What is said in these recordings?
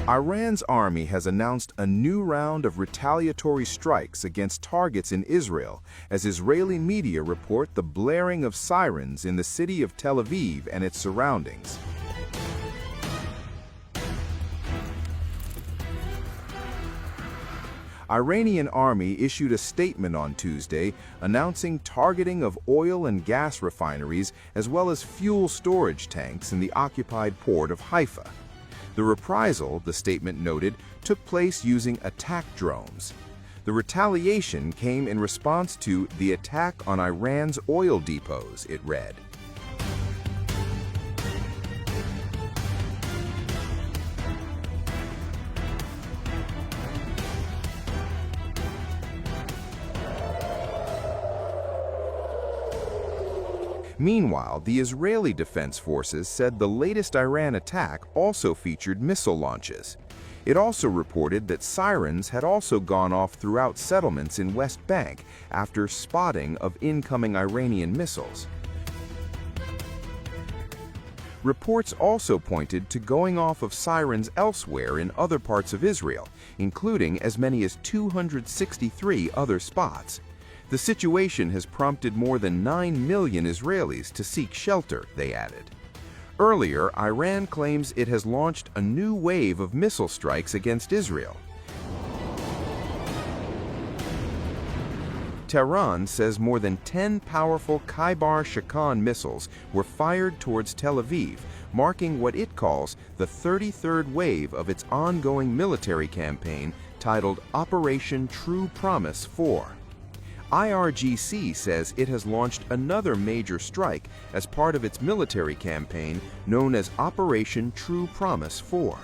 Iran's army has announced a new round of retaliatory strikes against targets in Israel as Israeli media report the blaring of sirens in the city of Tel Aviv and its surroundings. Iranian army issued a statement on Tuesday announcing targeting of oil and gas refineries as well as fuel storage tanks in the occupied port of Haifa. The reprisal, the statement noted, took place using attack drones. The retaliation came in response to the attack on Iran's oil depots, it read. Meanwhile, the Israeli Defense Forces said the latest Iran attack also featured missile launches. It also reported that sirens had also gone off throughout settlements in West Bank after spotting of incoming Iranian missiles. Reports also pointed to going off of sirens elsewhere in other parts of Israel, including as many as 263 other spots. The situation has prompted more than 9 million Israelis to seek shelter, they added. Earlier, Iran claims it has launched a new wave of missile strikes against Israel. Tehran says more than 10 powerful Kaibar Shakan missiles were fired towards Tel Aviv, marking what it calls the 33rd wave of its ongoing military campaign titled Operation True Promise 4. IRGC says it has launched another major strike as part of its military campaign known as Operation True Promise 4.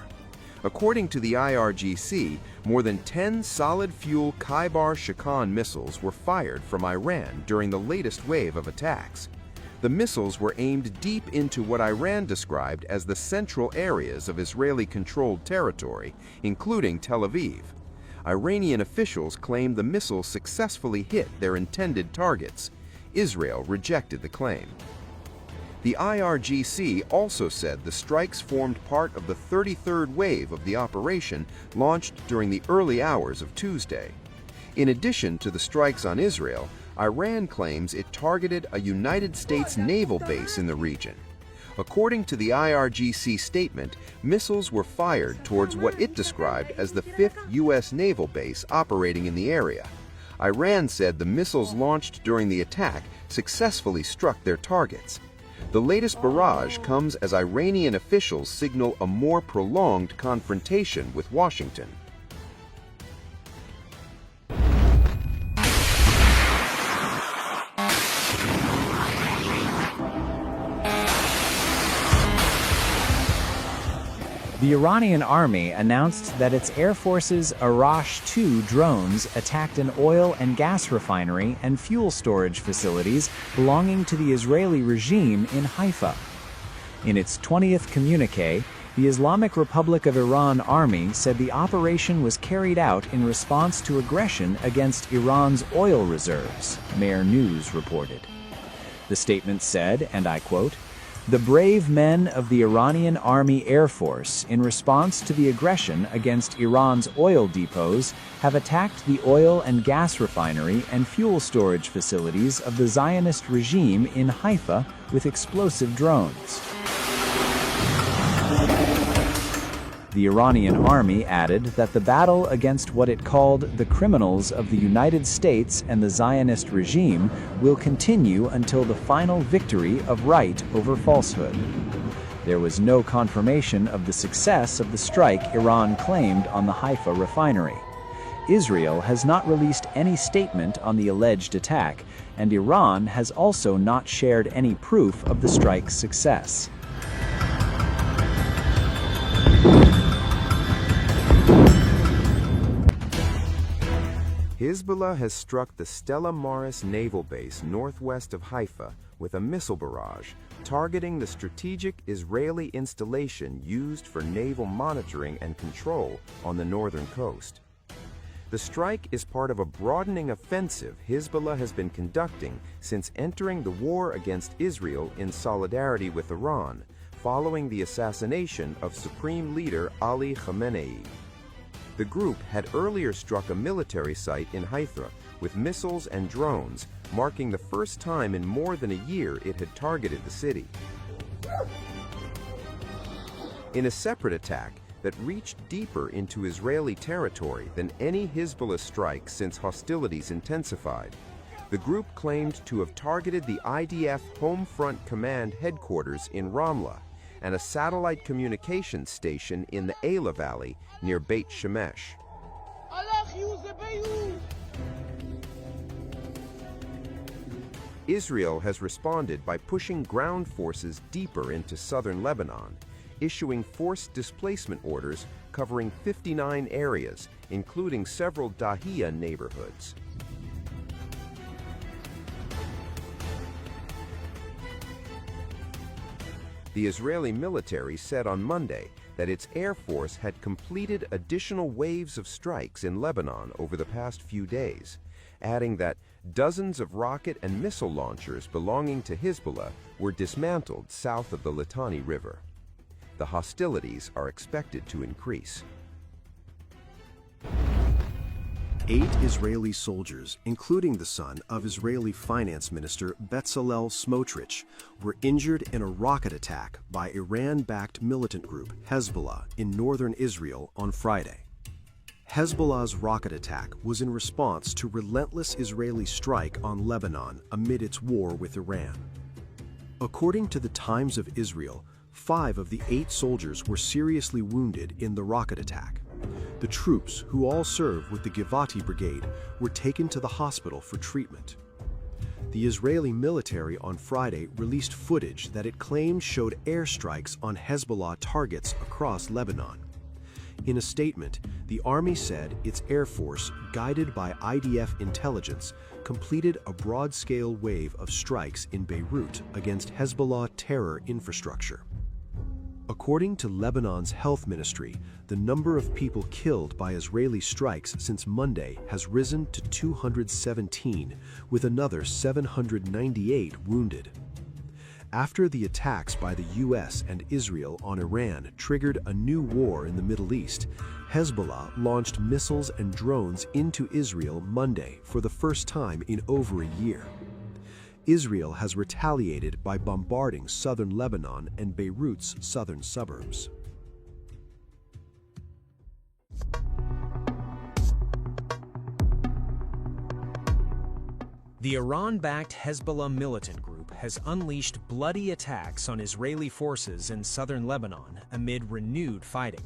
According to the IRGC, more than 10 solid-fuel Kaibar Shakan missiles were fired from Iran during the latest wave of attacks. The missiles were aimed deep into what Iran described as the central areas of Israeli-controlled territory, including Tel Aviv. Iranian officials claim the missiles successfully hit their intended targets. Israel rejected the claim. The IRGC also said the strikes formed part of the 33rd wave of the operation launched during the early hours of Tuesday. In addition to the strikes on Israel, Iran claims it targeted a United States naval base in the region. According to the IRGC statement, missiles were fired towards what it described as the 5th U.S. naval base operating in the area. Iran said the missiles launched during the attack successfully struck their targets. The latest barrage comes as Iranian officials signal a more prolonged confrontation with Washington. The Iranian army announced that its Air Force's Arash-2 drones attacked an oil and gas refinery and fuel storage facilities belonging to the Israeli regime in Haifa. In its 20th communiqué, the Islamic Republic of Iran Army said the operation was carried out in response to aggression against Iran's oil reserves, Mer News reported. The statement said, and I quote, "The brave men of the Iranian Army Air Force, in response to the aggression against Iran's oil depots, have attacked the oil and gas refinery and fuel storage facilities of the Zionist regime in Haifa with explosive drones." The Iranian army added that the battle against what it called the criminals of the United States and the Zionist regime will continue until the final victory of right over falsehood. There was no confirmation of the success of the strike Iran claimed on the Haifa refinery. Israel has not released any statement on the alleged attack, and Iran has also not shared any proof of the strike's success. Hezbollah has struck the Stella naval base northwest of Haifa with a missile barrage, targeting the strategic Israeli installation used for naval monitoring and control on the northern coast. The strike is part of a broadening offensive Hezbollah has been conducting since entering the war against Israel in solidarity with Iran, following the assassination of Supreme Leader Ali Khamenei. The group had earlier struck a military site in Haifa with missiles and drones, marking the first time in more than a year it had targeted the city. In a separate attack that reached deeper into Israeli territory than any Hezbollah strike since hostilities intensified, the group claimed to have targeted the IDF Home Front Command headquarters in Ramlah and a satellite communications station in the Eila Valley near Beit Shemesh. Israel has responded by pushing ground forces deeper into southern Lebanon, issuing forced displacement orders covering 59 areas, including several Dahiya neighborhoods. The Israeli military said on Monday that its air force had completed additional waves of strikes in Lebanon over the past few days, adding that dozens of rocket and missile launchers belonging to Hezbollah were dismantled south of the Litani River. The hostilities are expected to increase. 8 Israeli soldiers, including the son of Israeli Finance Minister Bezalel Smotrich, were injured in a rocket attack by Iran-backed militant group Hezbollah in northern Israel on Friday. Hezbollah's rocket attack was in response to relentless Israeli strike on Lebanon amid its war with Iran. According to the Times of Israel, 5 of the 8 soldiers were seriously wounded in the rocket attack. The troops, who all serve with the Givati Brigade, were taken to the hospital for treatment. The Israeli military on Friday released footage that it claimed showed airstrikes on Hezbollah targets across Lebanon. In a statement, the army said its air force, guided by IDF intelligence, completed a broad-scale wave of strikes in Beirut against Hezbollah terror infrastructure. According to Lebanon's health ministry, the number of people killed by Israeli strikes since Monday has risen to 217, with another 798 wounded. After the attacks by the US and Israel on Iran triggered a new war in the Middle East, Hezbollah launched missiles and drones into Israel Monday for the first time in over a year. Israel has retaliated by bombarding southern Lebanon and Beirut's southern suburbs. The Iran-backed Hezbollah militant group has unleashed bloody attacks on Israeli forces in southern Lebanon amid renewed fighting.